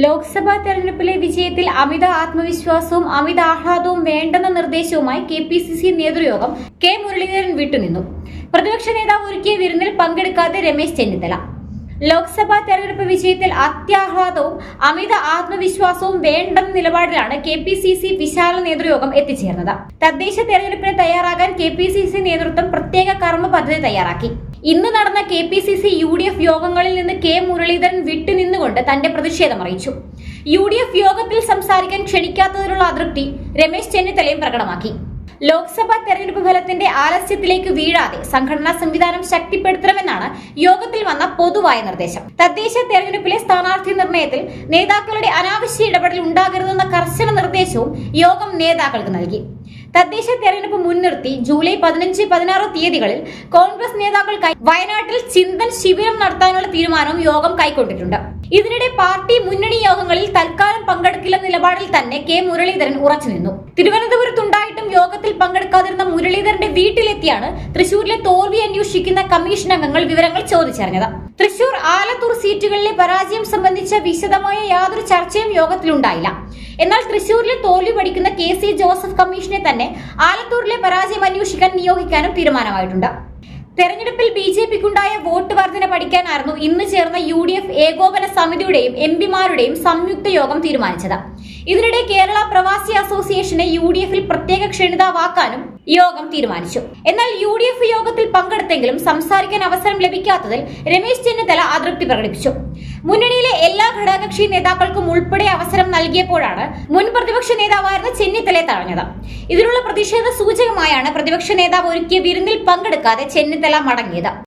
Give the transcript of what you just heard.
ലോക്സഭാ തെരഞ്ഞെടുപ്പിലെ വിജയത്തിൽ അമിത ആത്മവിശ്വാസവും അമിത ആഹ്ലാദവും വേണ്ടെന്ന നിർദ്ദേശവുമായി കെപിസിസി നേതൃയോഗം കെ മുരളീധരൻ വിട്ടുനിന്നു. പ്രതിപക്ഷ നേതാവ് ഒരുക്കിയ വിരുന്നിൽ പങ്കെടുക്കാതെ രമേശ് ചെന്നിത്തല. ലോക്സഭാ തെരഞ്ഞെടുപ്പ് വിജയത്തിൽ അത്യാഹ്ലാദവും അമിത ആത്മവിശ്വാസവും വേണ്ടെന്ന നിലപാടിലാണ് കെപിസിസി വിശാല നേതൃയോഗം എത്തിച്ചേർന്നത്. തദ്ദേശ തെരഞ്ഞെടുപ്പിന് തയ്യാറാകാൻ കെപിസിസി നേതൃത്വം പ്രത്യേക കർമ്മ പദ്ധതി തയ്യാറാക്കി. ഇന്ന് നടന്ന കെപിസിസി UDF യോഗങ്ങളിൽ നിന്ന് കെ മുരളീധരൻ വിട്ടുനിന്നുകൊണ്ട് തന്റെ പ്രതിഷേധം അറിയിച്ചു. UDF യോഗത്തിൽ സംസാരിക്കാൻ ക്ഷണിക്കാത്തതിലുള്ള അതൃപ്തി രമേശ് ചെന്നിത്തലയും പ്രകടമാക്കി. ലോക്സഭാ തെരഞ്ഞെടുപ്പ് ഫലത്തിന്റെ ആലസ്യത്തിലേക്ക് വീഴാതെ സംഘടനാ സംവിധാനം ശക്തിപ്പെടുത്തണമെന്നാണ് യോഗത്തിൽ വന്ന പൊതുവായ നിർദ്ദേശം. തദ്ദേശ തെരഞ്ഞെടുപ്പിലെ സ്ഥാനാർത്ഥി നിർണയത്തിൽ നേതാക്കളുടെ അനാവശ്യ ഇടപെടൽ ഉണ്ടാകരുതെന്ന കർശന നിർദ്ദേശവും യോഗം നേതാക്കൾക്ക് നൽകി. തദ്ദേശ തെരഞ്ഞെടുപ്പ് മുൻനിർത്തി ജൂലൈ 15, 16 തീയതികളിൽ കോൺഗ്രസ് നേതാക്കൾക്കായി വയനാട്ടിൽ ചിന്തൻ ശിബിരം നടത്താനുള്ള തീരുമാനവും യോഗം കൈക്കൊണ്ടിട്ടുണ്ട്. ഇതിനിടെ പാർട്ടി മുന്നണി യോഗങ്ങളിൽ തൽക്കാലം പങ്കെടുക്കില്ലെന്ന നിലപാടിൽ തന്നെ കെ മുരളീധരൻ ഉറച്ചുനിന്നു. തിരുവനന്തപുരത്തുണ്ടായിട്ടും യോഗത്തിൽ പങ്കെടുക്കാതിരുന്ന മുരളീധരന്റെ വീട്ടിലെത്തിയാണ് തൃശൂരിലെ തോൽവി അന്വേഷിക്കുന്ന കമ്മീഷൻ അംഗങ്ങൾ വിവരങ്ങൾ ചോദിച്ചറിഞ്ഞത്. തൃശൂർ, ആലത്തൂർ സീറ്റുകളിലെ പരാജയം സംബന്ധിച്ച വിശദമായ യാതൊരു ചർച്ചയും യോഗത്തിലുണ്ടായില്ല. എന്നാൽ തൃശൂരിലെ തോൽവി പഠിക്കുന്ന KC ജോസഫ് കമ്മീഷനെ തന്നെ ആലത്തൂരിലെ പരാജയം അന്വേഷിക്കാൻ നിയോഗിക്കാനും തീരുമാനമായിട്ടുണ്ട്. തെരഞ്ഞെടുപ്പിൽ BJPക്കുണ്ടായ വോട്ട് വർധന പഠിക്കാനായിരുന്നു ഇന്ന് ചേർന്ന UDF ഏകോപന സമിതിയുടെയും MPമാരുടെയും സംയുക്ത യോഗം തീരുമാനിച്ചത്. ഇതിനിടെ കേരള പ്രവാസി അസോസിയേഷനെ UDFൽ പ്രത്യേക ക്ഷണിതാവാക്കാനും യോഗം തീരുമാനിച്ചു. എന്നാൽ UDF യോഗത്തിൽ പങ്കെടുത്തെങ്കിലും സംസാരിക്കാൻ അവസരം ലഭിക്കാത്തതിൽ രമേശ് ചെന്നിത്തല അതൃപ്തി പ്രകടിപ്പിച്ചു. മുന്നണിയിലെ എല്ലാ ഘടകകക്ഷി നേതാക്കൾക്കും ഉൾപ്പെടെ അവസരം നൽകിയപ്പോഴാണ് മുൻ പ്രതിപക്ഷ നേതാവായിരുന്ന ചെന്നിത്തലയെ തഴഞ്ഞത്. ഇതിനുള്ള പ്രതിഷേധ സൂചകമായാണ് പ്രതിപക്ഷ നേതാവ് ഒരുക്കിയ വിരുന്നിൽ പങ്കെടുക്കാതെ ചെന്നിത്തല മടങ്ങിയത്.